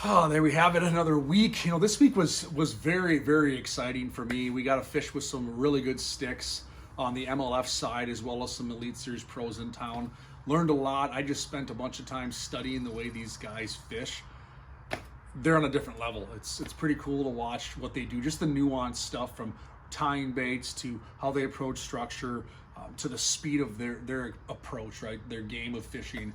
Oh, there we have it, another week. You know, this week was very, very exciting for me. We got to fish with some really good sticks on the MLF side, as well as some Elite Series pros in town. Learned a lot. I just spent a bunch of time studying the way these guys fish. They're on a different level. It's pretty cool to watch what they do, just the nuanced stuff from tying baits to how they approach structure, to the speed of their approach, right? Their game of fishing.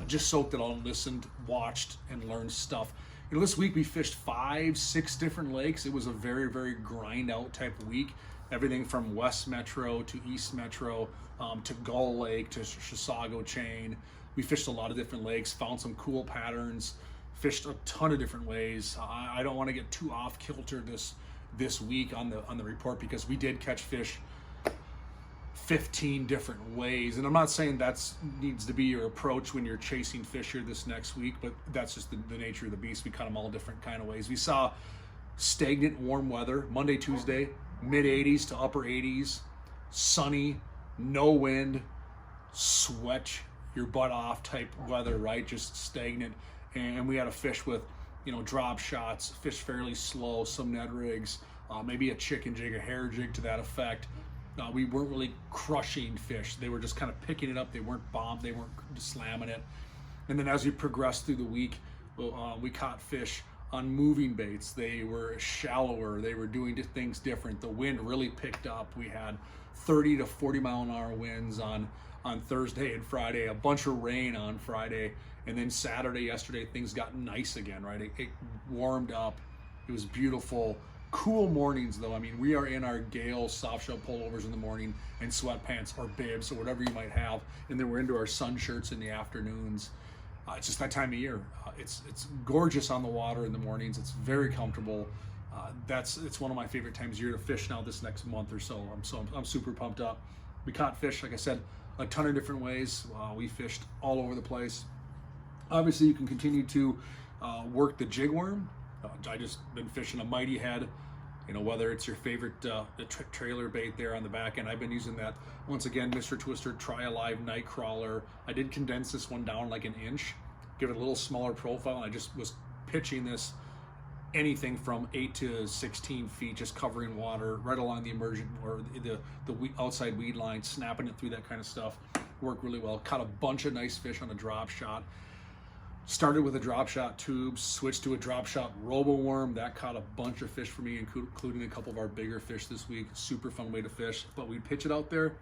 Just soaked it all, listened, watched, and learned stuff. You know, this week we fished 5-6 different lakes. It was a very, very grind out type of week. Everything from West Metro to East Metro, to Gull Lake to Chisago Chain. We fished a lot of different lakes, found some cool patterns, fished a ton of different ways. I don't want to get too off kilter this week on the report, because we did catch fish 15 different ways, and I'm not saying that's needs to be your approach when you're chasing fish here this next week, but that's just the nature of the beast. We caught them all different kind of ways. We saw stagnant warm weather Monday, Tuesday, mid 80s to upper 80s, sunny, no wind, sweat your butt off type weather, right? Just stagnant. And we had a fish with, you know, drop shots, fish fairly slow, some Ned rigs, maybe a chicken jig, a hair jig to that effect. We weren't really crushing fish. They were just kind of picking it up. They weren't bombed. They weren't slamming it. And then as we progressed through the week, we caught fish on moving baits. They were shallower. They were doing things different. The wind really picked up. We had 30 to 40 mile an hour winds on Thursday and Friday, a bunch of rain on Friday. And then Saturday, yesterday, things got nice again, right? It warmed up. It was beautiful. Cool mornings though. I mean, we are in our Gale soft shell pullovers in the morning and sweatpants or bibs or whatever you might have, and then we're into our sun shirts in the afternoons. It's just that time of year. It's gorgeous on the water in the mornings. It's very comfortable. It's one of my favorite times of year to fish now this next month or so. I'm super pumped up. We caught fish, like I said, a ton of different ways. We fished all over the place. Obviously, you can continue to work the jig worm. I just been fishing a mighty head, you know, whether it's your favorite trailer bait there on the back end. I've been using that. Once again, Mr. Twister Tri-Alive Night Crawler. I did condense this one down like an inch, give it a little smaller profile, and I just was pitching this anything from 8 to 16 feet, just covering water right along the emergent or the outside weed line, snapping it through that kind of stuff. Worked really well. Caught a bunch of nice fish on a drop shot. Started with a drop shot tube, switched to a drop shot robo worm. That caught a bunch of fish for me, including a couple of our bigger fish this week. Super fun way to fish. But we'd pitch it out there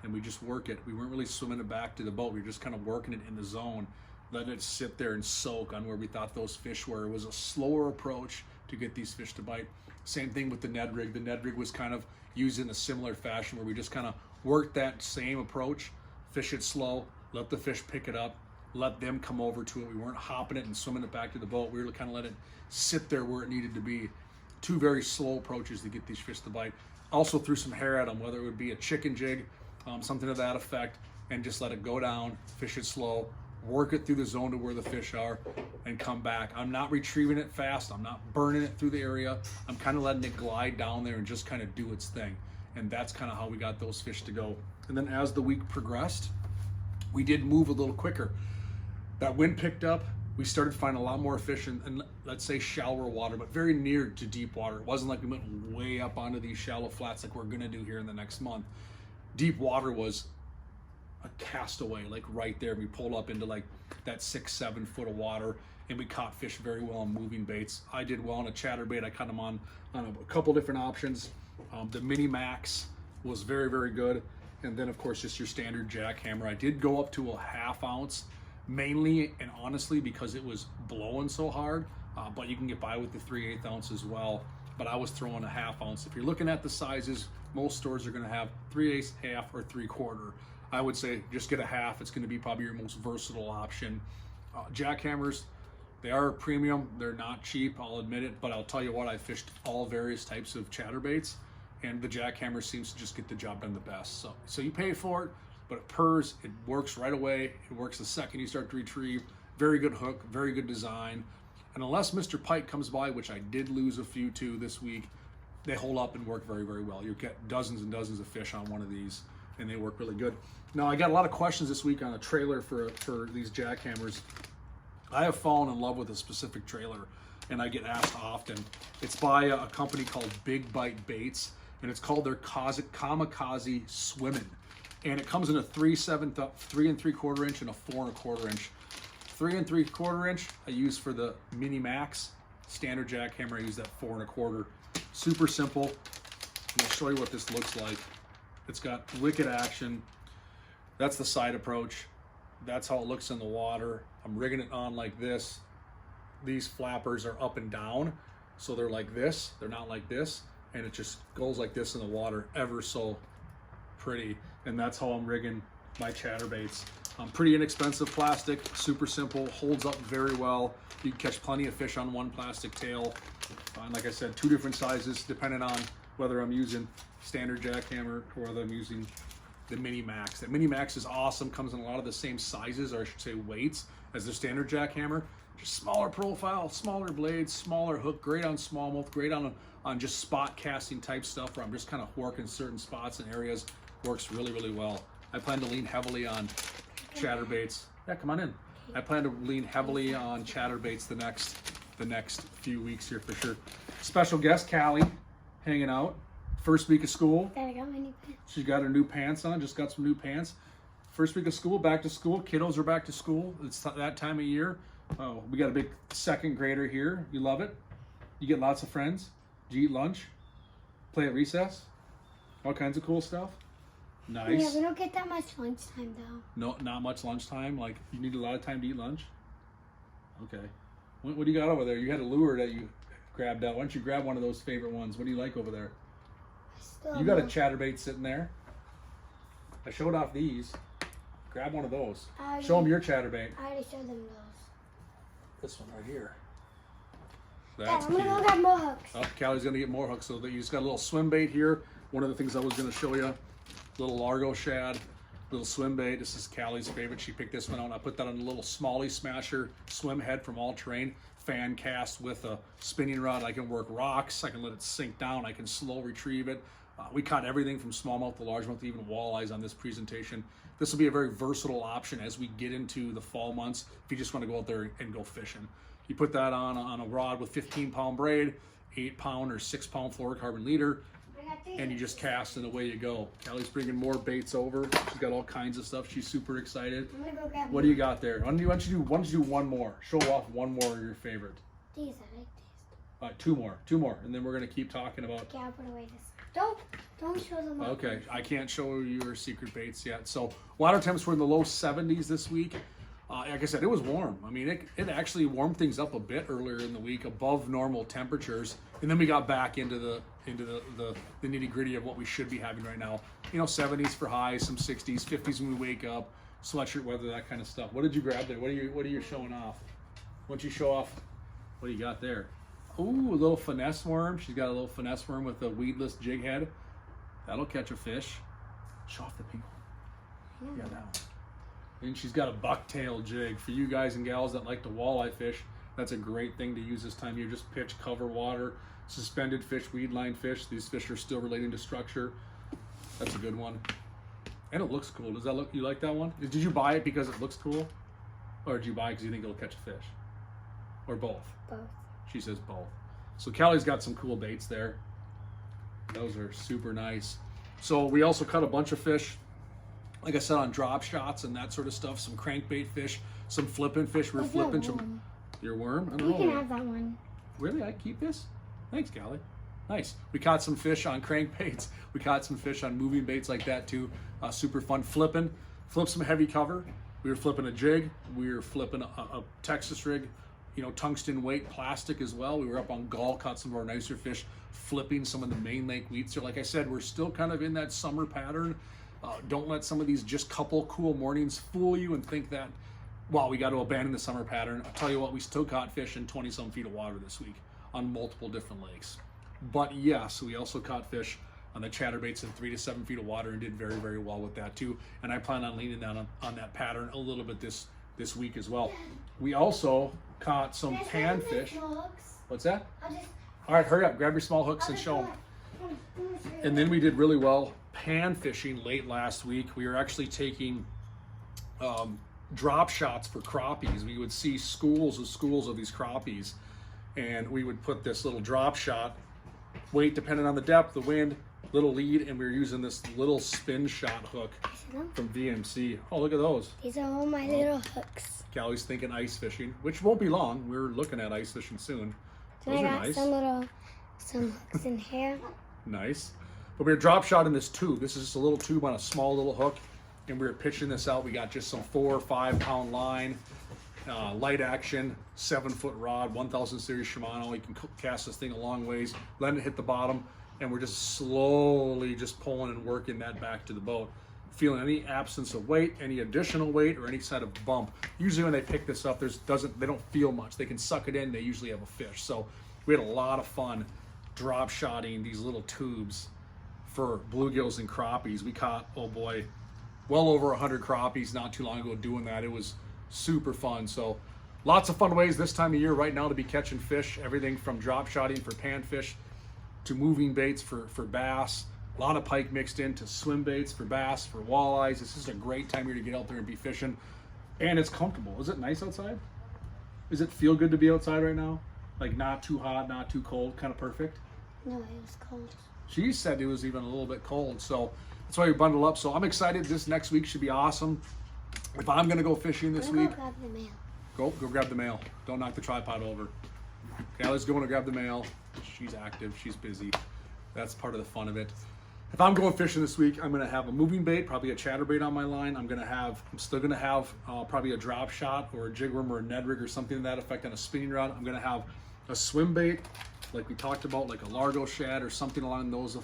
and we just work it. We weren't really swimming it back to the boat. We were just kind of working it in the zone, letting it sit there and soak on where we thought those fish were. It was a slower approach to get these fish to bite. Same thing with the Ned rig. The Ned rig was kind of used in a similar fashion, where we just kind of worked that same approach, fish it slow, let the fish pick it up, let them come over to it. We weren't hopping it and swimming it back to the boat. We were kind of let it sit there where it needed to be. Two very slow approaches to get these fish to bite. Also threw some hair at them, whether it would be a chicken jig, something to that effect, and just let it go down, fish it slow, work it through the zone to where the fish are, and come back. I'm not retrieving it fast. I'm not burning it through the area. I'm kind of letting it glide down there and just kind of do its thing. And that's kind of how we got those fish to go. And then as the week progressed, we did move a little quicker. That wind picked up. We started finding a lot more fish in, let's say, shallower water, but very near to deep water. It wasn't like we went way up onto these shallow flats like we're gonna do here in the next month. Deep water was a castaway, like right there. We pulled up into like that 6-7 foot of water, and we caught fish very well on moving baits. I did well on a chatterbait. I caught them on a couple different options. The Mini Max was very, very good. And then of course, just your standard jackhammer. I did go up to a 1/2 ounce, mainly and honestly because it was blowing so hard, but you can get by with the 3/8 ounce as well. But I was throwing a 1/2 ounce. If you're looking at the sizes, most stores are gonna have 3/8, 1/2, or 3/4. I would say just get a 1/2. It's gonna be probably your most versatile option. Jackhammers, they are a premium. They're not cheap, I'll admit it, but I'll tell you what, I fished all various types of chatterbaits, and the jackhammer seems to just get the job done the best. So you pay for it, but it purrs, it works right away. It works the second you start to retrieve. Very good hook, very good design. And unless Mr. Pike comes by, which I did lose a few to this week, they hold up and work very, very well. You'll get dozens and dozens of fish on one of these, and they work really good. Now, I got a lot of questions this week on a trailer for these jackhammers. I have fallen in love with a specific trailer, and I get asked often. It's by a company called Big Bite Baits, and it's called their Kamikaze Swimmin'. And it comes in a 3 3/4 inch and a 4 1/4 inch. 3 3/4 inch I use for the Mini Max. Standard jackhammer, I use that 4 1/4. Super simple. I'll show you what this looks like. It's got wicked action. That's the side approach. That's how it looks in the water. I'm rigging it on like this. These flappers are up and down, so they're like this. They're not like this, and it just goes like this in the water, ever so pretty. And that's how I'm rigging my chatterbaits. Pretty inexpensive plastic, super simple, holds up very well. You can catch plenty of fish on one plastic tail. And like I said, 2 different sizes depending on whether I'm using standard jackhammer or whether I'm using the Mini Max. The Mini Max is awesome, comes in a lot of the same sizes, or I should say weights, as the standard jackhammer. Just smaller profile, smaller blades, smaller hook, great on smallmouth, great on just spot casting type stuff where I'm just kind of working certain spots and areas. Works really, really well. I plan to lean heavily on chatterbaits. Yeah, come on in. I plan to lean heavily on chatterbaits the next few weeks here for sure. Special guest Callie hanging out. First week of school. Dad, I got my new pants. She got her new pants on. Just got some new pants. First week of school, back to school. Kiddos are back to school. It's that time of year. Oh, we got a big 2nd grader here. You love it. You get lots of friends. Do you eat lunch? Play at recess? All kinds of cool stuff. Nice. Yeah, we don't get that much lunchtime though. No, not much lunchtime. Like, you need a lot of time to eat lunch? Okay. What do you got over there? You had a lure that you grabbed out. Why don't you grab one of those favorite ones? What do you like over there? You got a chatterbait sitting there. I showed off these. Grab one of those. Show them your chatterbait. I already showed them those. This one right here. That's Dad, I'm gonna go get more hooks. Oh, Callie's gonna get more hooks. So you just got a little swim bait here. One of the things I was gonna show you. Little Largo shad, little swim bait. This is Callie's favorite. She picked this one out. I put that on a little Smalley Smasher swim head from All Terrain. Fan cast with a spinning rod. I can work rocks. I can let it sink down. I can slow retrieve it. We caught everything from smallmouth to largemouth, even walleyes on this presentation. This will be a very versatile option as we get into the fall months. If you just want to go out there and go fishing, you put that on a rod with 15-pound braid, 8-pound or 6-pound fluorocarbon leader, and you just cast and away you go. Callie's bringing more baits over. She's got all kinds of stuff. She's super excited. I'm gonna go grab What do you got there? Why don't you do one more? Show off one more of your favorite. these. I like these. All right, two more, and then we're gonna keep talking about. Okay, I'll put away this. Don't show them. Okay, I can't show you your secret baits yet. So water temps were in the low 70s this week. Like I said, it was warm. I mean, it actually warmed things up a bit earlier in the week, above normal temperatures, and then we got back into the nitty gritty of what we should be having right now. You know, 70s for highs, some 60s, 50s when we wake up, sweatshirt weather, that kind of stuff. What did you grab there? What are you showing off? Why don't you show off? What do you got there? Ooh, a little finesse worm. She's got a little finesse worm with a weedless jig head. That'll catch a fish. Show off the pink one. Yeah, that one. And she's got a bucktail jig. For you guys and gals that like to walleye fish, that's a great thing to use this time of year. Just pitch, cover water, suspended fish, weed line fish. These fish are still relating to structure. That's a good one. And it looks cool. Does that look, you like that one? Did you buy it because it looks cool? Or did you buy it because you think it'll catch a fish? Or both? Both. She says both. So Callie's got some cool baits there. Those are super nice. So we also caught a bunch of fish, like I said, on drop shots and that sort of stuff. Some crankbait fish, some flipping fish. We're flipping some. Your worm? I don't know. You can have that one. Really? I keep this? Thanks, Callie. Nice. We caught some fish on crankbaits. We caught some fish on moving baits like that too. Super fun flipping. Flipped some heavy cover. We were flipping a jig. We were flipping a Texas rig. You know, tungsten weight plastic as well. We were up on Gull, caught some of our nicer fish, flipping some of the main lake weeds. So like I said, we're still kind of in that summer pattern. Don't let some of these just couple cool mornings fool you and think that, well, we got to abandon the summer pattern. I'll tell you what, we still caught fish in 20-some feet of water this week on multiple different lakes. But yes, we also caught fish on the chatterbaits in 3 to 7 feet of water and did very, very well with that too. And I plan on leaning down on that pattern a little bit this week as well. We also caught some panfish. What's that? All right, hurry up, grab your small hooks and show them. And then we did really well pan fishing late last week. We were actually taking drop shots for crappies. We would see schools of these crappies, and we would put this little drop shot, weight depending on the depth, the wind, little lead, and we were using this little spin shot hook from VMC. Oh, look at those. These are all my little hooks. Callie's thinking ice fishing, which won't be long. We're looking at ice fishing soon. So Those I are got nice. some hooks in here. Nice. But we were drop shotting this tube. This is just a little tube on a small little hook, and we were pitching this out. We got just some 4 or 5 pound line, light action, 7-foot rod, 1000 series Shimano. You can cast this thing a long ways, let it hit the bottom, and we're just slowly just pulling and working that back to the boat. Feeling any absence of weight, any additional weight, or any kind of bump. Usually when they pick this up, they don't feel much. They can suck it in. They usually have a fish. So we had a lot of fun drop shotting these little tubes for bluegills and crappies. We caught, oh boy, well over 100 crappies not too long ago doing that. It was super fun. So lots of fun ways this time of year right now to be catching fish. Everything from drop shotting for panfish to moving baits for bass. A lot of pike mixed in to swim baits for bass, for walleyes. This is a great time of year to get out there and be fishing. And it's comfortable. Is it nice outside? Does it feel good to be outside right now? Like not too hot, not too cold, kind of perfect? No, it was cold. She said it was even a little bit cold, so that's why we bundle up. So I'm excited. This next week should be awesome. If I'm gonna go fishing this week, Go grab the mail. go grab the mail. Don't knock the tripod over. Okay, let's go and grab the mail. She's active. She's busy. That's part of the fun of it. If I'm going fishing this week, I'm gonna have a moving bait, probably a chatterbait on my line. I'm still gonna have probably a drop shot or a jig worm or a Ned rig or something to that effect on a spinning rod. I'm gonna have a swim bait, like we talked about, like a Largo shad or something along those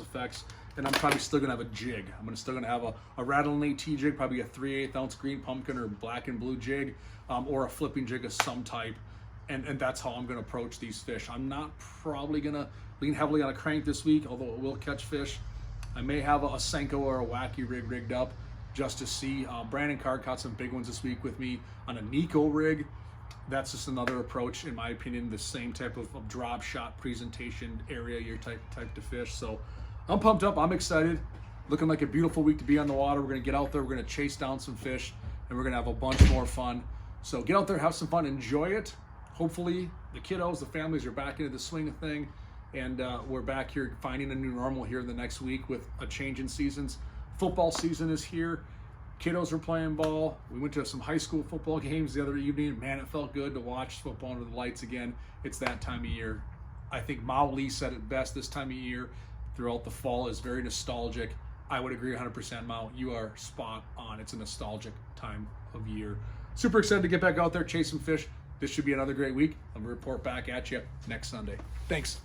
effects. And I'm probably still gonna have a jig. Still gonna have a rattling AT jig, probably a 3/8 ounce green pumpkin or black and blue jig, or a flipping jig of some type. And that's how I'm gonna approach these fish. I'm not probably gonna lean heavily on a crank this week, although it will catch fish. I may have a Senko or a wacky rig rigged up just to see. Brandon Carr caught some big ones this week with me on a Nico rig. That's just another approach, in my opinion, the same type of drop shot presentation area, your type to fish. So I'm pumped up, I'm excited. Looking like a beautiful week to be on the water. We're gonna get out there, we're gonna chase down some fish, and we're gonna have a bunch more fun. So get out there, have some fun, enjoy it. Hopefully the kiddos, the families are back into the swing of thing, and we're back here finding a new normal here in the next week with a change in seasons. Football season is here. Kiddos are playing ball. We went to some high school football games the other evening. Man, it felt good to watch football under the lights again. It's that time of year. I think Mao Lee said it best this time of year. Throughout the fall is very nostalgic. I would agree 100%, Mao. You are spot on. It's a nostalgic time of year. Super excited to get back out there, chase some fish. This should be another great week. I'm going to report back at you next Sunday. Thanks.